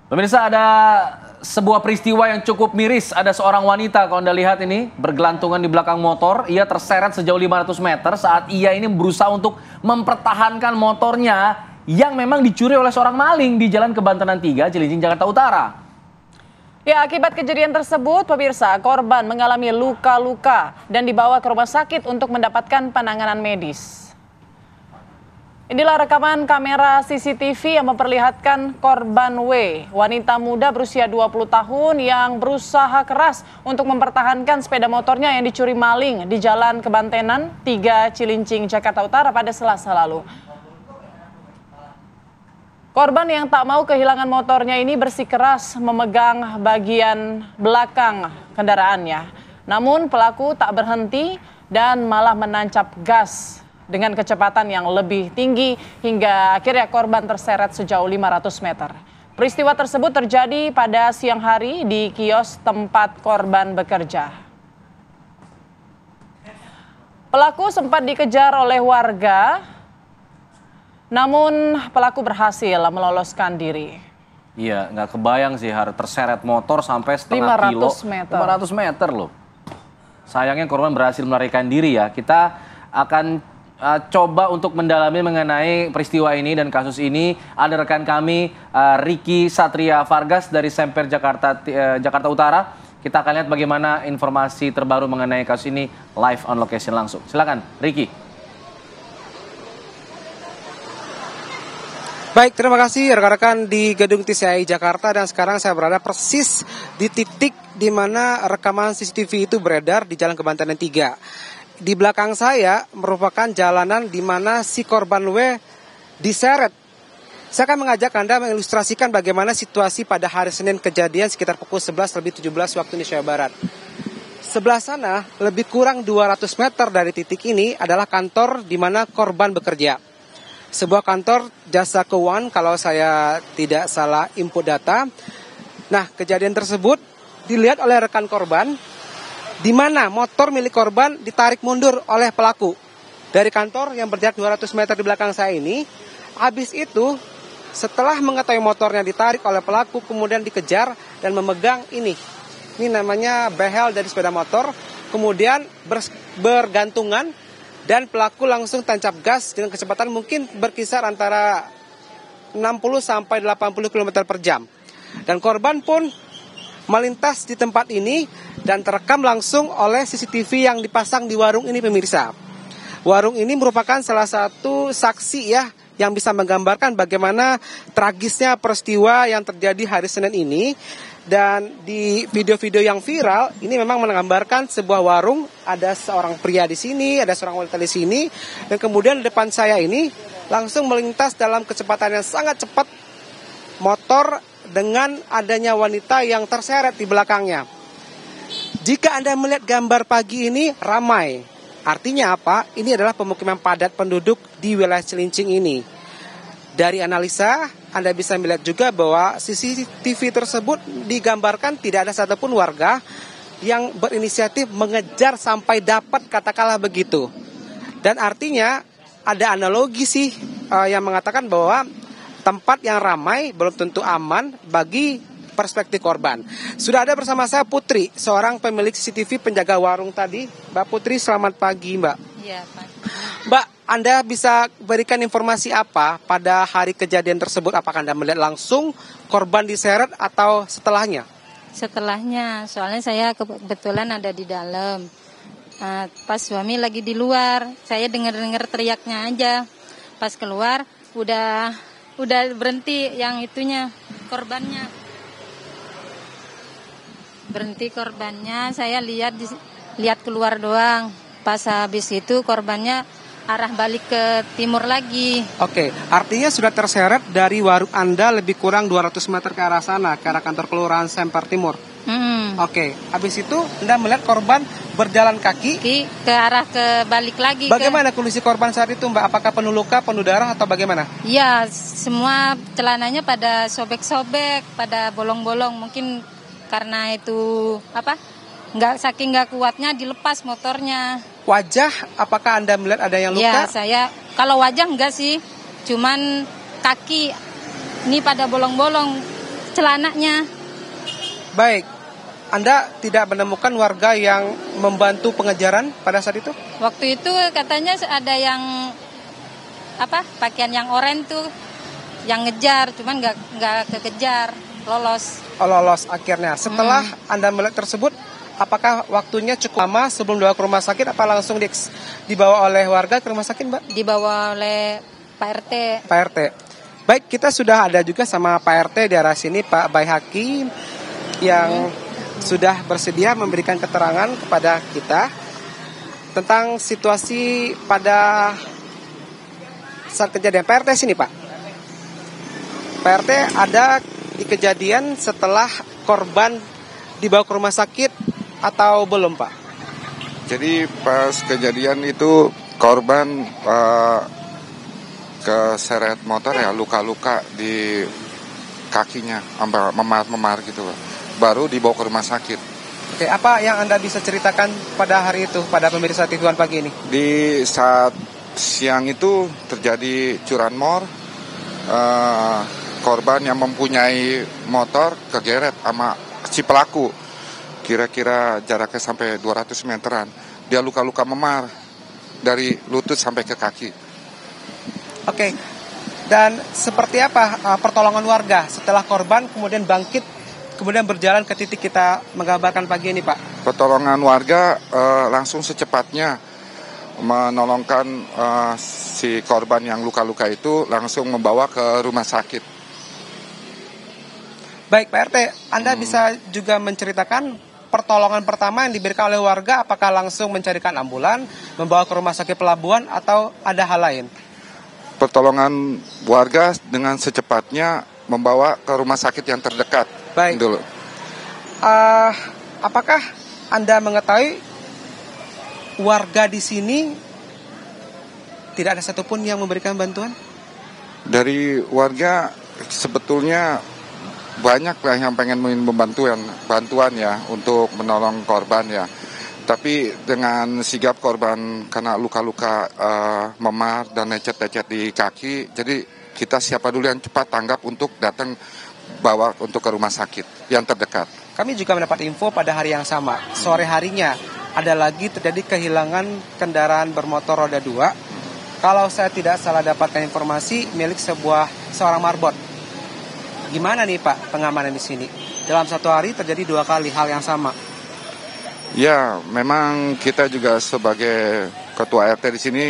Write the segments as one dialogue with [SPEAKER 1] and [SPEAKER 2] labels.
[SPEAKER 1] Pemirsa, ada sebuah peristiwa yang cukup miris. Ada seorang wanita, kalau Anda lihat ini, bergelantungan di belakang motor. Ia terseret sejauh 500 meter saat ia ini berusaha untuk mempertahankan motornya yang memang dicuri oleh seorang maling di Jalan Kebantenan 3, Cilincing, Jakarta Utara.
[SPEAKER 2] Ya, akibat kejadian tersebut, pemirsa, korban mengalami luka-luka dan dibawa ke rumah sakit untuk mendapatkan penanganan medis. Inilah rekaman kamera CCTV yang memperlihatkan korban W, wanita muda berusia 20 tahun yang berusaha keras untuk mempertahankan sepeda motornya yang dicuri maling di Jalan Kebantenan 3, Cilincing, Jakarta Utara pada Selasa lalu. Korban yang tak mau kehilangan motornya ini bersikeras memegang bagian belakang kendaraannya. Namun pelaku tak berhenti dan malah menancap gas dengan kecepatan yang lebih tinggi hingga akhirnya korban terseret sejauh 500 meter. Peristiwa tersebut terjadi pada siang hari di kios tempat korban bekerja. Pelaku sempat dikejar oleh warga, namun pelaku berhasil meloloskan diri.
[SPEAKER 1] Iya, nggak kebayang sih harus terseret motor sampai setengah
[SPEAKER 2] 500 meter.
[SPEAKER 1] 500 meter loh. Sayangnya korban berhasil melarikan diri ya. Kita akan coba untuk mendalami mengenai peristiwa ini dan kasus ini. Ada rekan kami Ricky Satria Vargas dari Semper Jakarta Utara. Kita akan lihat bagaimana informasi terbaru mengenai kasus ini live on location langsung. Silakan Ricky.
[SPEAKER 3] Baik, terima kasih rekan-rekan di Gedung TCI Jakarta, dan sekarang saya berada persis di titik di mana rekaman CCTV itu beredar di Jalan Kebantenan 3. Di belakang saya merupakan jalanan di mana si korban W diseret. Saya akan mengajak Anda mengilustrasikan bagaimana situasi pada hari Senin kejadian sekitar pukul 11:17 waktu Indonesia Barat. Sebelah sana, lebih kurang 200 meter dari titik ini adalah kantor di mana korban bekerja. Sebuah kantor jasa keuangan kalau saya tidak salah input data. Nah, kejadian tersebut dilihat oleh rekan korban, di mana motor milik korban ditarik mundur oleh pelaku dari kantor yang berjarak 200 meter di belakang saya ini. Habis itu, setelah mengetahui motornya ditarik oleh pelaku, kemudian dikejar dan memegang ini namanya behel dari sepeda motor, kemudian bergantungan, dan pelaku langsung tancap gas dengan kecepatan mungkin berkisar antara 60 sampai 80 km per jam. Dan korban pun melintas di tempat ini dan terekam langsung oleh CCTV yang dipasang di warung ini, pemirsa. Warung ini merupakan salah satu saksi ya yang bisa menggambarkan bagaimana tragisnya peristiwa yang terjadi hari Senin ini. Dan di video-video yang viral ini memang menggambarkan sebuah warung, ada seorang pria di sini, ada seorang wanita di sini, dan kemudian di depan saya ini langsung melintas dalam kecepatan yang sangat cepat motor dengan adanya wanita yang terseret di belakangnya. Jika Anda melihat gambar pagi ini ramai, artinya apa? Ini adalah pemukiman padat penduduk di wilayah Cilincing ini. Dari analisa, Anda bisa melihat juga bahwa CCTV tersebut digambarkan tidak ada satupun warga yang berinisiatif mengejar sampai dapat, katakanlah begitu. Dan artinya ada analogi sih yang mengatakan bahwa tempat yang ramai belum tentu aman bagi perspektif korban. Sudah ada bersama saya Putri, seorang pemilik CCTV penjaga warung tadi. Mbak Putri, selamat pagi Mbak.
[SPEAKER 4] Iya, Pak.
[SPEAKER 3] Mbak, Anda bisa berikan informasi apa pada hari kejadian tersebut? Apakah Anda melihat langsung korban diseret atau setelahnya?
[SPEAKER 4] Setelahnya, soalnya saya kebetulan ada di dalam. Pas suami lagi di luar, saya dengar-dengar teriaknya aja. Pas keluar, udah berhenti yang itunya, korbannya. Berhenti korbannya, saya lihat keluar doang. Pas habis itu korbannya arah balik ke timur lagi.
[SPEAKER 3] Oke, artinya sudah terseret dari warung Anda lebih kurang 200 meter ke arah sana, ke arah kantor kelurahan Semper Timur. Oke, habis itu Anda melihat korban berjalan kaki
[SPEAKER 4] ke arah ke balik lagi.
[SPEAKER 3] Bagaimana kondisi korban saat itu, Mbak? Apakah penuh luka, penuh darah, atau bagaimana?
[SPEAKER 4] Iya, semua celananya pada sobek-sobek, pada bolong-bolong. Mungkin karena itu saking nggak kuatnya dilepas motornya.
[SPEAKER 3] Wajah, apakah Anda melihat ada yang luka?
[SPEAKER 4] Ya, saya kalau wajah enggak sih, cuman kaki ini pada bolong-bolong. celananya.
[SPEAKER 3] Baik, Anda tidak menemukan warga yang membantu pengejaran pada saat itu?
[SPEAKER 4] Waktu itu katanya ada yang pakaian yang oranye tuh yang ngejar, cuman nggak kekejar, lolos.
[SPEAKER 3] Oh, lolos akhirnya. Setelah Anda melihat tersebut, apakah waktunya cukup lama sebelum dibawa ke rumah sakit? Apa langsung dibawa oleh warga ke rumah sakit, Mbak?
[SPEAKER 4] Dibawa oleh Pak RT.
[SPEAKER 3] Pak RT. Baik, kita sudah ada juga sama Pak RT di arah sini, Pak Baihaki, yang sudah bersedia memberikan keterangan kepada kita tentang situasi pada saat kejadian. Pak RT sini, Pak. Pak RT ada di kejadian setelah korban dibawa ke rumah sakit atau belum, Pak?
[SPEAKER 5] Jadi pas kejadian itu korban keseret motor ya, luka-luka di kakinya, sampai memar-memar gitu, baru dibawa ke rumah sakit.
[SPEAKER 3] Oke, apa yang Anda bisa ceritakan pada hari itu, pada pemirsa TV One pagi ini?
[SPEAKER 5] Di saat siang itu terjadi curanmor, korban yang mempunyai motor kegeret sama si pelaku, kira-kira jaraknya sampai 200 meteran. Dia luka-luka memar dari lutut sampai ke kaki.
[SPEAKER 3] Oke, dan seperti apa pertolongan warga setelah korban kemudian bangkit, kemudian berjalan ke titik kita menggambarkan pagi ini, Pak?
[SPEAKER 5] Pertolongan warga langsung secepatnya menolongkan si korban yang luka-luka itu, langsung membawa ke rumah sakit.
[SPEAKER 3] Baik, Pak RT, Anda bisa juga menceritakan pertolongan pertama yang diberikan oleh warga, apakah langsung mencarikan ambulan, membawa ke rumah sakit pelabuhan, atau ada hal lain?
[SPEAKER 5] Pertolongan warga dengan secepatnya membawa ke rumah sakit yang terdekat.
[SPEAKER 3] Baik.
[SPEAKER 5] Dulu.
[SPEAKER 3] Apakah Anda mengetahui warga di sini tidak ada satupun yang memberikan bantuan?
[SPEAKER 5] Dari warga sebetulnya banyak lah yang pengen bantuan ya untuk menolong korban ya. Tapi dengan sigap korban karena luka-luka memar dan lecet-lecet di kaki, jadi kita siapa dulu yang cepat tanggap untuk datang bawa untuk ke rumah sakit yang terdekat.
[SPEAKER 3] Kami juga mendapat info pada hari yang sama. Sore harinya ada lagi terjadi kehilangan kendaraan bermotor roda 2. Kalau saya tidak salah dapatkan informasi milik seorang marbot. Gimana nih Pak pengamanan di sini? Dalam satu hari terjadi 2 kali hal yang sama.
[SPEAKER 5] Ya, memang kita juga sebagai ketua RT di sini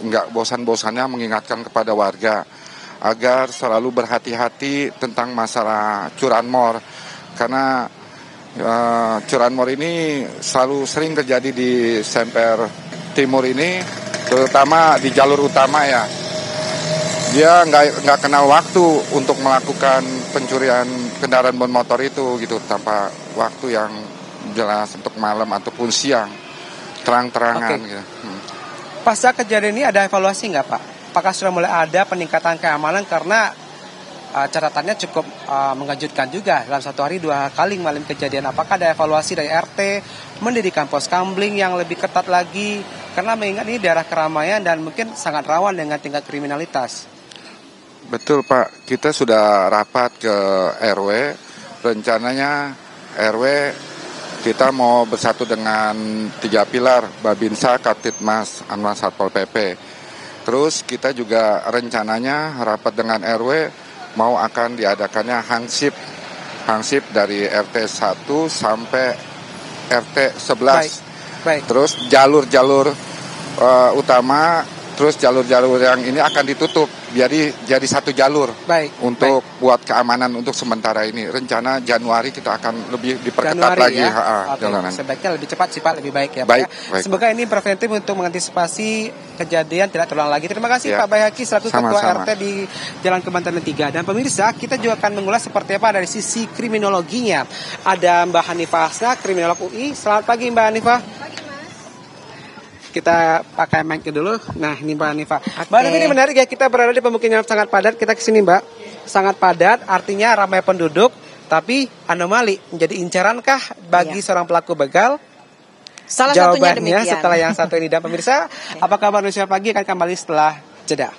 [SPEAKER 5] nggak bosan-bosannya mengingatkan kepada warga agar selalu berhati-hati tentang masalah curanmor, karena curanmor ini selalu sering terjadi di Semper Timur ini, terutama di jalur utama ya. Dia nggak kenal waktu untuk melakukan pencurian kendaraan bermotor itu gitu, tanpa waktu yang jelas untuk malam ataupun siang, terang-terangan. Gitu.
[SPEAKER 3] Pasca kejadian ini ada evaluasi nggak Pak? Apakah sudah mulai ada peningkatan keamanan, karena catatannya cukup mengejutkan juga, dalam satu hari 2 kali malam kejadian. Apakah ada evaluasi dari RT mendirikan pos kamling yang lebih ketat lagi, karena mengingat ini daerah keramaian dan mungkin sangat rawan dengan tingkat kriminalitas?
[SPEAKER 5] Betul Pak, kita sudah rapat ke RW, rencananya RW kita mau bersatu dengan 3 pilar, Babinsa, Kaptidmas, Anwar Satpol PP. Terus kita juga rencananya rapat dengan RW mau akan diadakannya hansip dari RT 1 sampai RT 11.
[SPEAKER 3] Baik.
[SPEAKER 5] Terus jalur-jalur utama, terus jalur-jalur yang ini akan ditutup jadi satu jalur. Untuk buat keamanan untuk sementara ini. Rencana Januari kita akan lebih diperketat lagi jalanan.
[SPEAKER 3] Sebaiknya lebih cepat sih Pak, lebih baik ya Pak.
[SPEAKER 5] Baik.
[SPEAKER 3] Semoga ini preventif untuk mengantisipasi kejadian tidak terulang lagi. Terima kasih Pak Baihaki selaku Ketua RT di Jalan Kebantaran 3. Dan pemirsa, kita juga akan mengulas seperti apa dari sisi kriminologinya. Ada Mbak Hanifah Asna, kriminolog UI. Selamat pagi Mbak Hanifah. Kita pakai mic dulu. Nah, ini Mbak Hanifah. Mbak Hanifah, ini menarik ya, kita berada di pemukiman yang sangat padat. Kita kesini Mbak, sangat padat, artinya ramai penduduk. Tapi anomali, menjadi incarankah bagi seorang pelaku begal?
[SPEAKER 2] Salah satunya
[SPEAKER 3] Jawabannya
[SPEAKER 2] demikian.
[SPEAKER 3] setelah yang satu ini. Dan pemirsa, apa kabar Indonesia Pagi akan kembali setelah jeda.